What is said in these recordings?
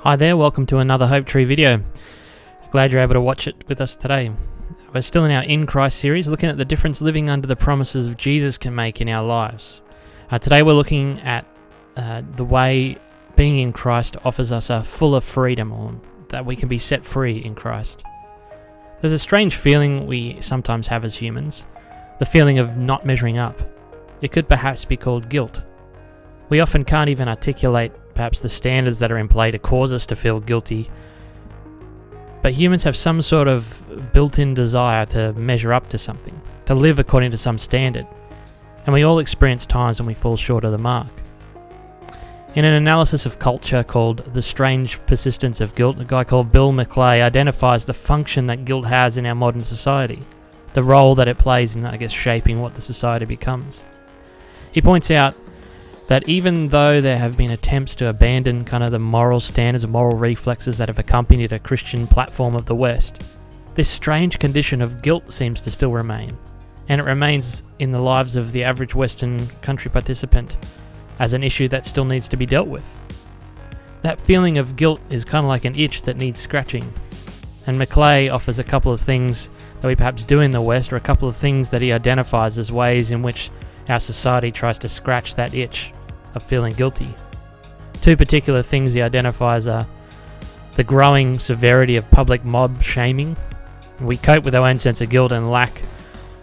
Hi there, welcome to another Hope Tree video. Glad you're able to watch it with us today. We're still in our In Christ series, looking at the difference living under the promises of Jesus can make in our lives. Today we're looking at the way being in Christ offers us a fuller freedom, or that we can be set free in Christ. There's a strange feeling we sometimes have as humans, the feeling of not measuring up. It could perhaps be called guilt. We often can't even articulate perhaps the standards that are in play to cause us to feel guilty. But humans have some sort of built-in desire to measure up to something, to live according to some standard. And we all experience times when we fall short of the mark. In an analysis of culture called The Strange Persistence of Guilt, a guy called Bill McClay identifies the function that guilt has in our modern society, the role that it plays in, shaping what the society becomes. He points out that even though there have been attempts to abandon the moral standards and moral reflexes that have accompanied a Christian platform of the West, this strange condition of guilt seems to still remain, and it remains in the lives of the average Western country participant as an issue that still needs to be dealt with. That feeling of guilt is kind of like an itch that needs scratching, and McClay offers a couple of things that we perhaps do in the West, or a couple of things that he identifies as ways in which our society tries to scratch that itch of feeling guilty. Two particular things he identifies are the growing severity of public mob shaming. We cope with our own sense of guilt and lack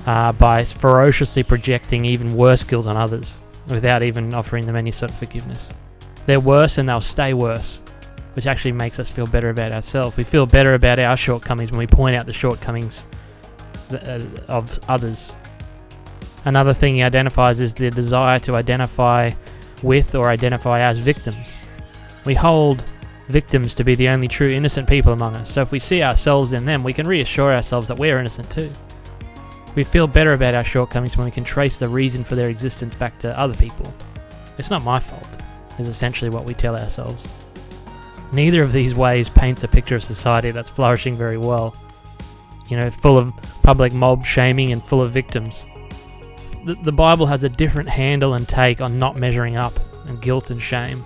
by ferociously projecting even worse guilt on others without even offering them any sort of forgiveness. They're worse and they'll stay worse, which actually makes us feel better about ourselves. We feel better about our shortcomings when we point out the shortcomings of others. Another thing he identifies is the desire to identify with or identify as victims. We hold victims to be the only true innocent people among us, so if we see ourselves in them, we can reassure ourselves that we're innocent too. We feel better about our shortcomings when we can trace the reason for their existence back to other people. It's not my fault, is essentially what we tell ourselves. Neither of these ways paints a picture of society that's flourishing very well. Full of public mob shaming and full of victims. The Bible has a different handle and take on not measuring up and guilt and shame.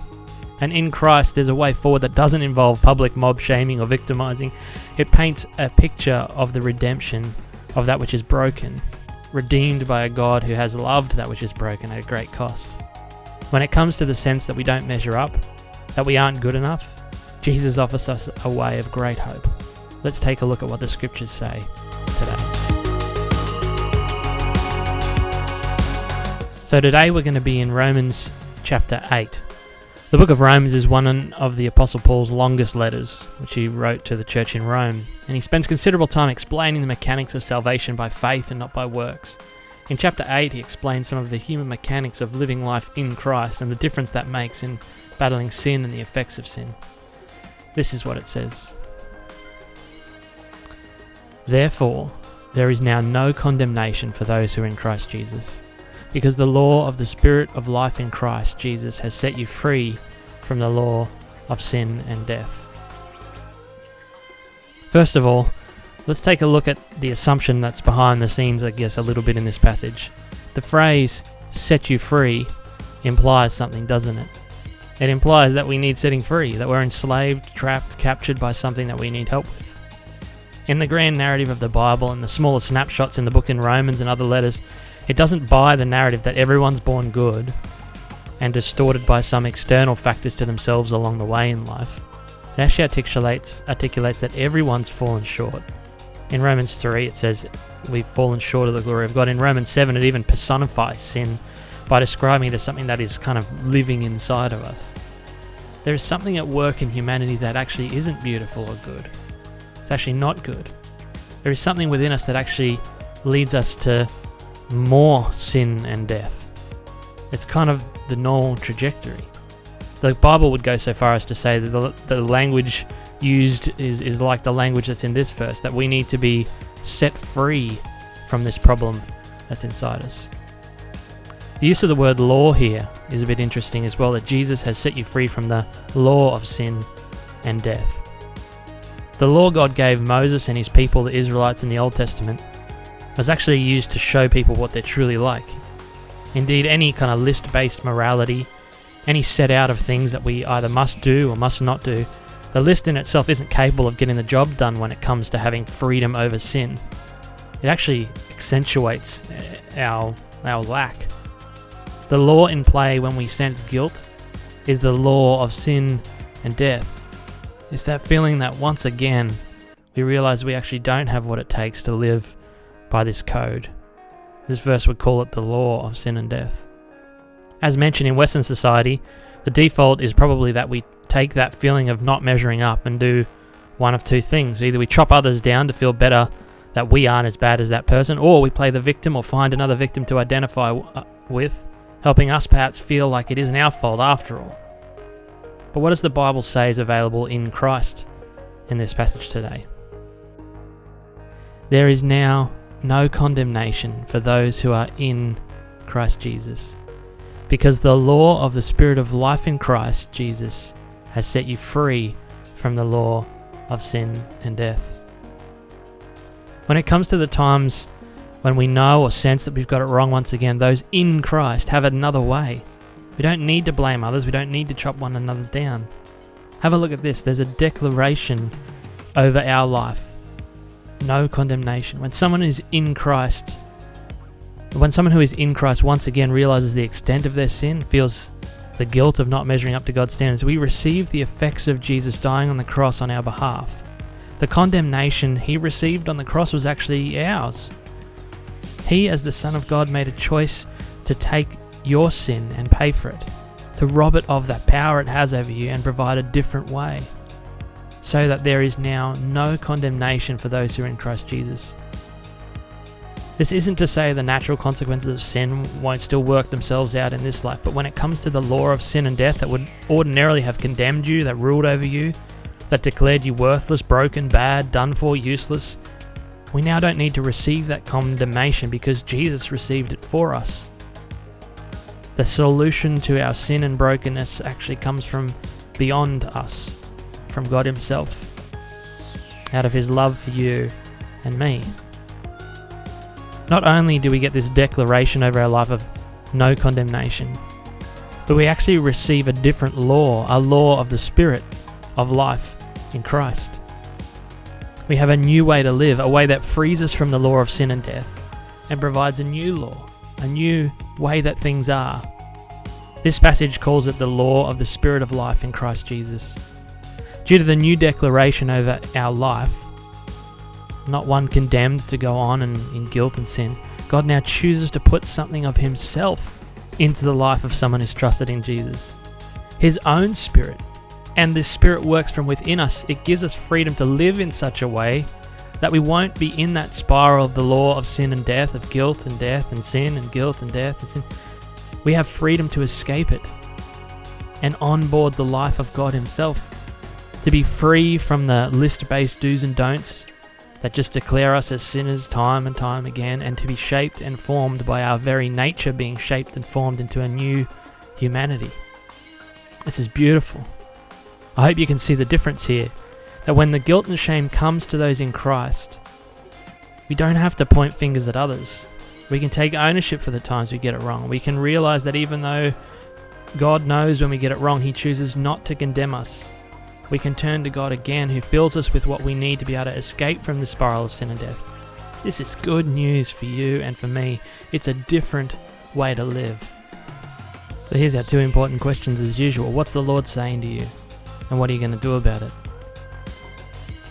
And in Christ, there's a way forward that doesn't involve public mob shaming or victimizing. It paints a picture of the redemption of that which is broken, redeemed by a God who has loved that which is broken at a great cost. When it comes to the sense that we don't measure up, that we aren't good enough, Jesus offers us a way of great hope. Let's take a look at what the scriptures say today. So today we're going to be in Romans chapter 8. The book of Romans is one of the Apostle Paul's longest letters, which he wrote to the church in Rome, and he spends considerable time explaining the mechanics of salvation by faith and not by works. In chapter 8 he explains some of the human mechanics of living life in Christ and the difference that makes in battling sin and the effects of sin. This is what it says. Therefore, there is now no condemnation for those who are in Christ Jesus, because the law of the Spirit of life in Christ Jesus has set you free from the law of sin and death. First of all, let's take a look at the assumption that's behind the scenes, a little bit in this passage. The phrase, set you free, implies something, doesn't it? It implies that we need setting free, that we're enslaved, trapped, captured by something that we need help with. In the grand narrative of the Bible and the smaller snapshots in the book in Romans and other letters, it doesn't buy the narrative that everyone's born good and distorted by some external factors to themselves along the way in life. It actually articulates that everyone's fallen short. In Romans 3 it says we've fallen short of the glory of God. In Romans 7 it even personifies sin by describing it as something that is kind of living inside of us. There is something at work in humanity that actually isn't beautiful or good. It's actually not good. There is something within us that actually leads us to more sin and death. It's kind of the normal trajectory. The Bible would go so far as to say that the language used is like the language that's in this verse, that we need to be set free from this problem that's inside us. The use of the word law here is a bit interesting as well, that Jesus has set you free from the law of sin and death. The law God gave Moses and his people, the Israelites in the Old Testament, was actually used to show people what they're truly like. Indeed, any kind of list-based morality, any set out of things that we either must do or must not do, The list in itself isn't capable of getting the job done when it comes to having freedom over sin. It actually accentuates our lack. The law in play when we sense guilt is the law of sin and death. It's that feeling that once again we realize we actually don't have what it takes to live by this code. This verse would call it the law of sin and death. As mentioned in Western society, the default is probably that we take that feeling of not measuring up and do one of two things. Either we chop others down to feel better that we aren't as bad as that person, or we play the victim or find another victim to identify with, helping us perhaps feel like it isn't our fault after all. But what does the Bible say is available in Christ in this passage today? There is now no condemnation for those who are in Christ Jesus, because the law of the Spirit of life in Christ Jesus has set you free from the law of sin and death. When it comes to the times when we know or sense that we've got it wrong once again, those in Christ have another way. We don't need to blame others. We don't need to chop one another down. Have a look at this. There's a declaration over our life. No condemnation. When someone who is in Christ once again realizes the extent of their sin, feels the guilt of not measuring up to God's standards, we receive the effects of Jesus dying on the cross on our behalf. The condemnation he received on the cross was actually ours. He, as the Son of God, made a choice to take your sin and pay for it, to rob it of that power it has over you and provide a different way, so that there is now no condemnation for those who are in Christ Jesus. This isn't to say the natural consequences of sin won't still work themselves out in this life, but when it comes to the law of sin and death that would ordinarily have condemned you, that ruled over you, that declared you worthless, broken, bad, done for, useless, we now don't need to receive that condemnation because Jesus received it for us. The solution to our sin and brokenness actually comes from beyond us, from God Himself, out of His love for you and me. Not only do we get this declaration over our life of no condemnation, but we actually receive a different law, a law of the Spirit of life in Christ. We have a new way to live, a way that frees us from the law of sin and death and provides a new law, a new way that things are. This passage calls it the law of the Spirit of life in Christ Jesus. Due to the new declaration over our life, not one condemned to go on in guilt and sin, God now chooses to put something of Himself into the life of someone who's trusted in Jesus. His own Spirit. And this Spirit works from within us. It gives us freedom to live in such a way that we won't be in that spiral of the law of sin and death, of guilt and death and sin and guilt and death and sin. We have freedom to escape it and onboard the life of God Himself, to be free from the list-based do's and don'ts that just declare us as sinners time and time again, and to be shaped and formed by our very nature being shaped and formed into a new humanity. This is beautiful. I hope you can see the difference here, that when the guilt and shame comes to those in Christ, we don't have to point fingers at others. We can take ownership for the times we get it wrong. We can realize that even though God knows when we get it wrong, He chooses not to condemn us. We can turn to God again, who fills us with what we need to be able to escape from the spiral of sin and death. This is good news for you and for me. It's a different way to live. So here's our two important questions as usual. What's the Lord saying to you? And what are you going to do about it?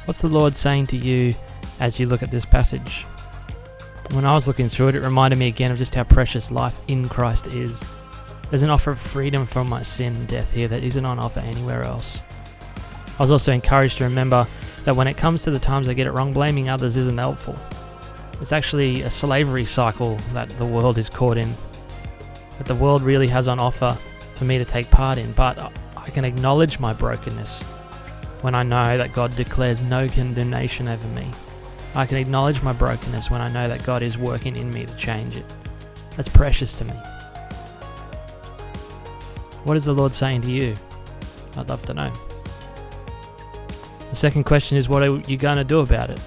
What's the Lord saying to you as you look at this passage? When I was looking through it, it reminded me again of just how precious life in Christ is. There's an offer of freedom from my sin and death here that isn't on offer anywhere else. I was also encouraged to remember that when it comes to the times I get it wrong, blaming others isn't helpful. It's actually a slavery cycle that the world is caught in, that the world really has on offer for me to take part in, but I can acknowledge my brokenness when I know that God declares no condemnation over me. I can acknowledge my brokenness when I know that God is working in me to change it. That's precious to me. What is the Lord saying to you? I'd love to know. The second question is, what are you going to do about it?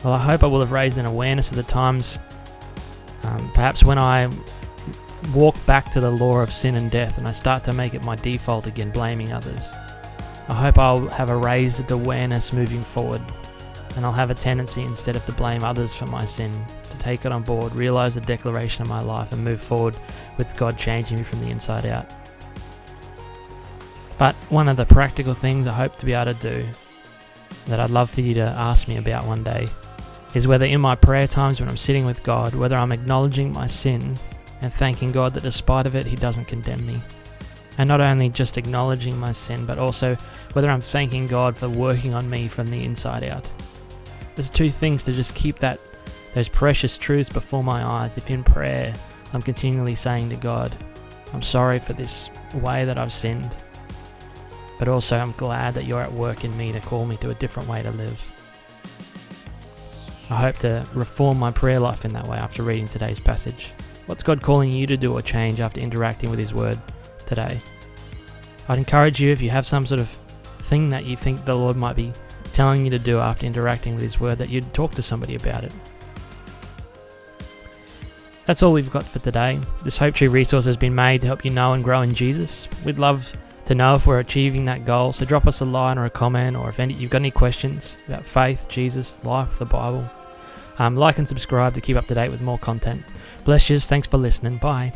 Well, I hope I will have raised an awareness of the times, perhaps when I walk back to the law of sin and death and I start to make it my default again, blaming others. I hope I'll have a raised awareness moving forward, and I'll have a tendency, instead of to blame others for my sin, to take it on board, realise the declaration of my life, and move forward with God changing me from the inside out. But one of the practical things I hope to be able to do, that I'd love for you to ask me about one day, is whether in my prayer times when I'm sitting with God, whether I'm acknowledging my sin and thanking God that despite of it, He doesn't condemn me. And not only just acknowledging my sin, but also whether I'm thanking God for working on me from the inside out. There's two things to just keep those precious truths before my eyes. If in prayer, I'm continually saying to God, I'm sorry for this way that I've sinned, but also I'm glad that you're at work in me to call me to a different way to live. I hope to reform my prayer life in that way after reading today's passage. What's God calling you to do or change after interacting with His Word today? I'd encourage you, if you have some sort of thing that you think the Lord might be telling you to do after interacting with His Word, that you'd talk to somebody about it. That's all we've got for today. This Hope Tree resource has been made to help you know and grow in Jesus. We'd love to know if we're achieving that goal, so drop us a line or a comment, or if you've got any questions about faith, Jesus, life, the Bible. Like and subscribe to keep up to date with more content. Bless you. Thanks for listening. Bye.